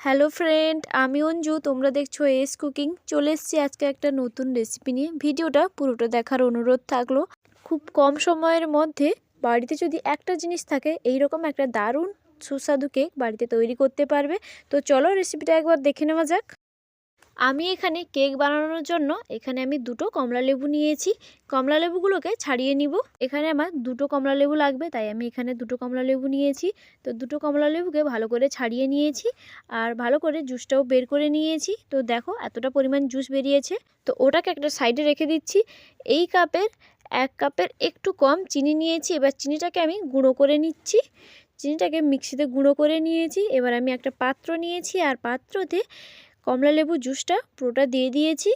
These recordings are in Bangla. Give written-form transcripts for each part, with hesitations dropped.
হ্যালো ফ্রেন্ড, আমি অঞ্জু। তোমরা দেখছো এস কুকিং। চলে এসেছি আজকে একটা নতুন রেসিপি নিয়ে। ভিডিওটা পুরোটা দেখার অনুরোধ থাকলো। খুব কম সময়ের মধ্যে বাড়িতে যদি একটা জিনিস থাকে, এইরকম একটা দারুণ সুস্বাদু কেক বাড়িতে তৈরি করতে পারবে। তো চলো রেসিপিটা একবার দেখে নেওয়া যাক। আমি এখানে কেক বানানোর জন্য আমি দুটো কমলা লেবু নিয়েছি। কমলা লেবুগুলোকে ছাড়িয়ে নিব। এখানে আমার দুটো কমলা লেবু লাগবে, তাই আমি এখানে দুটো কমলা লেবু নিয়েছি। তো দুটো কমলা লেবুকে ভালো করে ছাড়িয়ে নিয়েছি আর ভালো করে জুসটাও বের করে নিয়েছি। তো দেখো এতটা পরিমাণ জুস বেরিয়েছে। তো ওটাকে একটা সাইডে রেখে দিচ্ছি। এই কাপের 1 কাপের একটু কম চিনি নিয়েছি। এবার চিনিটাকে আমি গুঁড়ো করে নিচ্ছি। চিনিটাকে মিক্সিতে গুঁড়ো করে নিয়েছি। এবার আমি একটা পাত্র নিয়েছি আর পাত্রতে কমলা লেবু জুসটা পুরোটা দিয়ে দিয়েছি।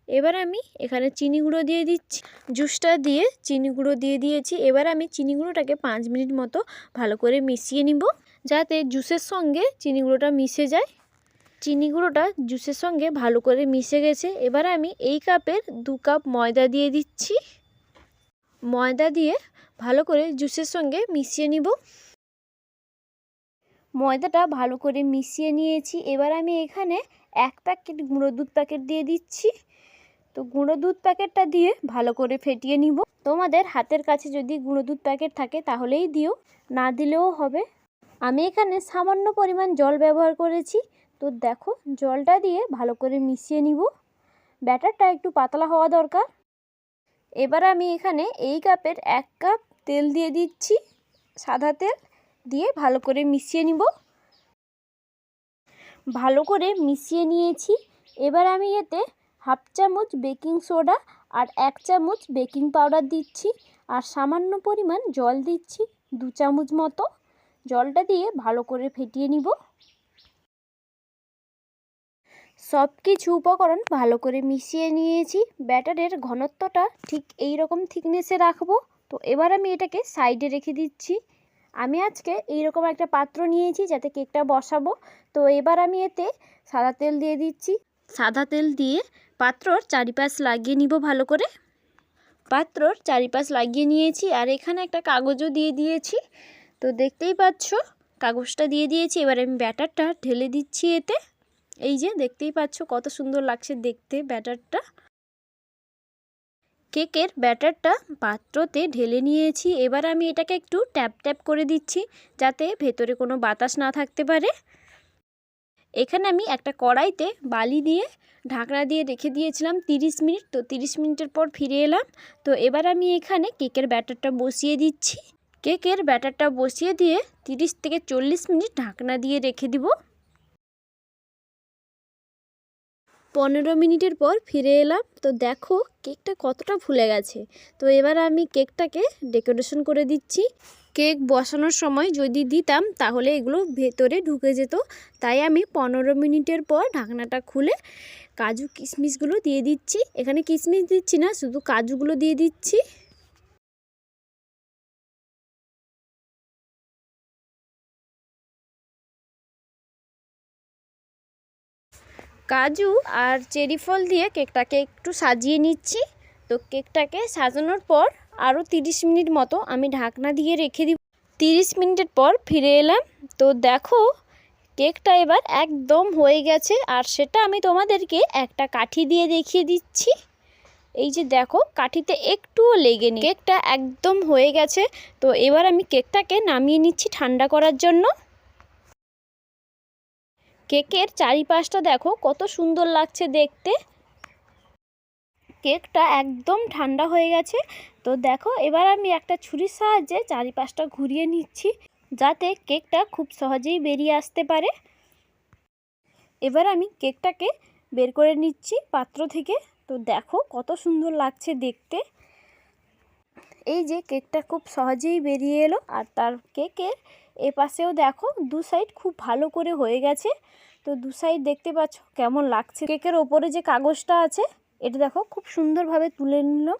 এবার আমি এখানে চিনি গুঁড়ো দিয়ে দিচ্ছি। জুসটা দিয়ে চিনি গুঁড়ো দিয়ে দিয়েছি। এবার আমি চিনি গুঁড়োটাকে 5 মিনিট মতো ভালো করে মিশিয়ে নিব, যাতে জুসের সঙ্গে চিনি গুঁড়োটা মিশে যায়। চিনি গুঁড়োটা জুসের সঙ্গে ভালো করে মিশে গেছে। এবার আমি এই কাপের 2 কাপ ময়দা দিয়ে দিচ্ছি। ময়দা দিয়ে ভালো করে জুসের সঙ্গে মিশিয়ে নিব। ময়দাটা ভালো করে মিশিয়ে নিয়েছি। এবার আমি এখানে 1 প্যাকেট গুঁড়ো দুধ প্যাকেট দিয়ে দিচ্ছি। তো গুঁড়ো দুধ প্যাকেটটা দিয়ে ভালো করে ফেটিয়ে নিব। তোমাদের হাতের কাছে যদি গুঁড়ো দুধ প্যাকেট থাকে তাহলেই দিও, না দিলেও হবে। আমি এখানে সামান্য পরিমাণ জল ব্যবহার করেছি। তো দেখো জলটা দিয়ে ভালো করে মিশিয়ে নিব। ব্যাটারটা একটু পাতলা হওয়া দরকার। এবার আমি এখানে এই কাপের 1 কাপ তেল দিয়ে দিচ্ছি, সাদা তেল দিয়ে ভালো করে মিশিয়ে নিব। ভালো করে মিশিয়ে নিয়েছি। এবার আমি এতে 1/2 চামচ বেকিং সোডা আর 1 চামচ বেকিং পাউডার দিচ্ছি আর সামান্য পরিমাণ জল দিচ্ছি, 2 চামচ মতো। জলটা দিয়ে ভালো করে ফেটিয়ে নিব। সব কিছু উপকরণ ভালো করে মিশিয়ে নিয়েছি। ব্যাটারের ঘনত্বটা ঠিক এই রকম থিকনেসে রাখবো। তো এবার আমি এটাকে সাইডে রেখে দিচ্ছি। আমি আজকে এইরকম একটা পাত্র নিয়েছি যাতে কেকটা বসাবো। তো এবার আমি এতে সাদা তেল দিয়ে দিচ্ছি। সাদা তেল দিয়ে পাত্রর চারিপাশ লাগিয়ে নিব ভালো করে। পাত্রর চারিপাশ লাগিয়ে নিয়েছি আর এখানে একটা কাগজও দিয়ে দিয়েছি। তো দেখতেই পাচ্ছ কাগজটা দিয়ে দিয়েছি। এবার আমি ব্যাটারটা ঢেলে দিচ্ছি এতে। এই যে দেখতেই পাচ্ছ কত সুন্দর লাগছে দেখতে ব্যাটারটা। কেকের ব্যাটারটা পাত্রতে ঢেলে নিয়েছি। এবার আমি এটাকে একটু ট্যাপ ট্যাপ করে দিচ্ছি, যাতে ভেতরে কোনো বাতাস না থাকতে পারে। এখানে আমি একটা কড়াইতে বালি দিয়ে ঢাকনা দিয়ে রেখে দিয়েছিলাম 30 মিনিট। তো 30 মিনিটের পর ফিরে এলাম। তো এবার আমি এখানে কেকের ব্যাটারটা বসিয়ে দিচ্ছি। কেকের ব্যাটারটা বসিয়ে দিয়ে 30 থেকে 40 মিনিট ঢাকনা দিয়ে রেখে দিব। 15 মিনিটের পর ফিরে এলাম। তো দেখো কেকটা কতটা ফুলে গেছে। তো এবার আমি কেকটাকে ডেকোরেশন করে দিচ্ছি। কেক বসানোর সময় যদি দিতাম তাহলে এগুলো ভেতরে ঢুকে যেত, তাই আমি 15 মিনিটের পর ঢাকনাটা খুলে কাজু কিশমিশগুলো দিয়ে দিচ্ছি। এখানে কিশমিশ দিচ্ছি না, শুধু কাজুগুলো দিয়ে দিচ্ছি। কাজু আর চেরি ফল দিয়ে কেকটাকে একটু সাজিয়ে নিচ্ছি। তো কেকটাকে সাজানোর পর আরও 30 মিনিট মতো আমি ঢাকনা দিয়ে রেখে দিব। 30 মিনিটের পর ফিরে এলাম। তো দেখো কেকটা এবার একদম হয়ে গেছে আর সেটা আমি তোমাদেরকে একটা কাঠি দিয়ে দেখিয়ে দিচ্ছি। এই যে দেখো কাঠিতে একটুও লেগে নেই। কেকটা একদম হয়ে গেছে। তো এবার আমি কেকটাকে নামিয়ে নিচ্ছি ঠান্ডা করার জন্য। কেকের চারিপাশটা দেখো কত সুন্দর লাগছে দেখতে। কেকটা একদম ঠান্ডা হয়ে গেছে। তো দেখো এবার আমি একটা ছুরির সাহায্যে চারিপাশটা ঘুরিয়ে নিচ্ছি, যাতে কেকটা খুব সহজেই বেরিয়ে আসতে পারে। এবার আমি কেকটাকে বের করে নিচ্ছি পাত্র থেকে। তো দেখো কত সুন্দর লাগছে দেখতে। এই যে কেকটা খুব সহজেই বেরিয়ে এলো। আর তার কেকের এপাশেও দেখো দু সাইড খুব ভালো করে হয়ে গেছে। তো দু সাইড দেখতে পাচ্ছ কেমন লাগছে। কেকের ওপরে যে কাগজটা আছে এটা দেখো খুব সুন্দরভাবে তুলে নিলাম।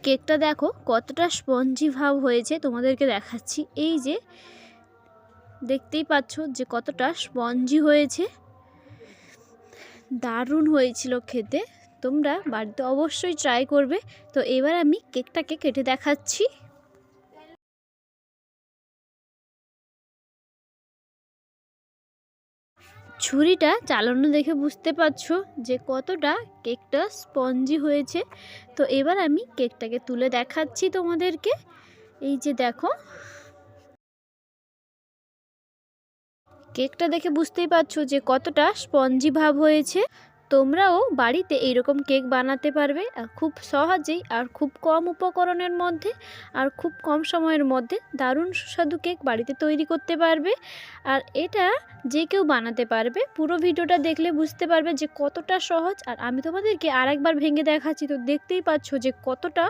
কেকটা দেখো কতটা স্পঞ্জি ভাব হয়েছে, তোমাদেরকে দেখাচ্ছি। এই যে দেখতেই পাচ্ছ যে কতটা স্পঞ্জি হয়েছে। দারুণ হয়েছিল খেতে। তোমরা বাড়িতে অবশ্যই ট্রাই করবে। তো এবার আমি কেকটাকে কেটে দেখাচ্ছি। ছুরিটা চালানো দেখে বুঝতে পারছো যে কতটা কেকটা স্পঞ্জি হয়েছে। তো এবার আমি কেকটাকে তুলে দেখাচ্ছি তোমাদেরকে। এই যে দেখো, কেকটা দেখে বুঝতেই পারছো যে কতটা স্পঞ্জি ভাব হয়েছে। তোমরাও বাড়িতে এইরকম কেক বানাতে পারবে আর খুব সহজেই আর খুব কম উপকরণের মধ্যে আর খুব কম সময়ের মধ্যে দারুণ সুস্বাদু কেক বাড়িতে তৈরি করতে পারবে। আর এটা যে কেউ বানাতে পারবে। পুরো ভিডিওটা দেখলে বুঝতে পারবে যে কতটা সহজ। আর আমি তোমাদেরকে আরেকবার ভেঙে দেখাচ্ছি, তো দেখতেই পাচ্ছ যে কতটা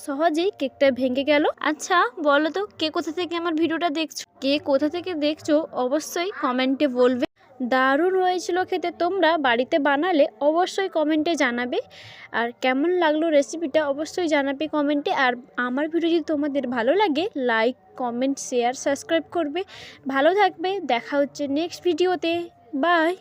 সহজেই কেকটা ভেঙে গেল। আচ্ছা বলো তো, কে কোথা থেকে আমার ভিডিওটা দেখছো, কে কোথা থেকে দেখছো অবশ্যই কমেন্টে বলবে। দারুণ হয়েছিল খেতে, তোমরা বাড়িতে বানালে অবশ্যই কমেন্টে জানাবে। আর কেমন লাগলো রেসিপিটা অবশ্যই জানাবে কমেন্টে। আর আমার ভিডিও যদি তোমাদের ভালো লাগে লাইক কমেন্ট শেয়ার সাবস্ক্রাইব করবে। ভালো থাকবে, দেখা হচ্ছে নেক্সট ভিডিওতে। বাই।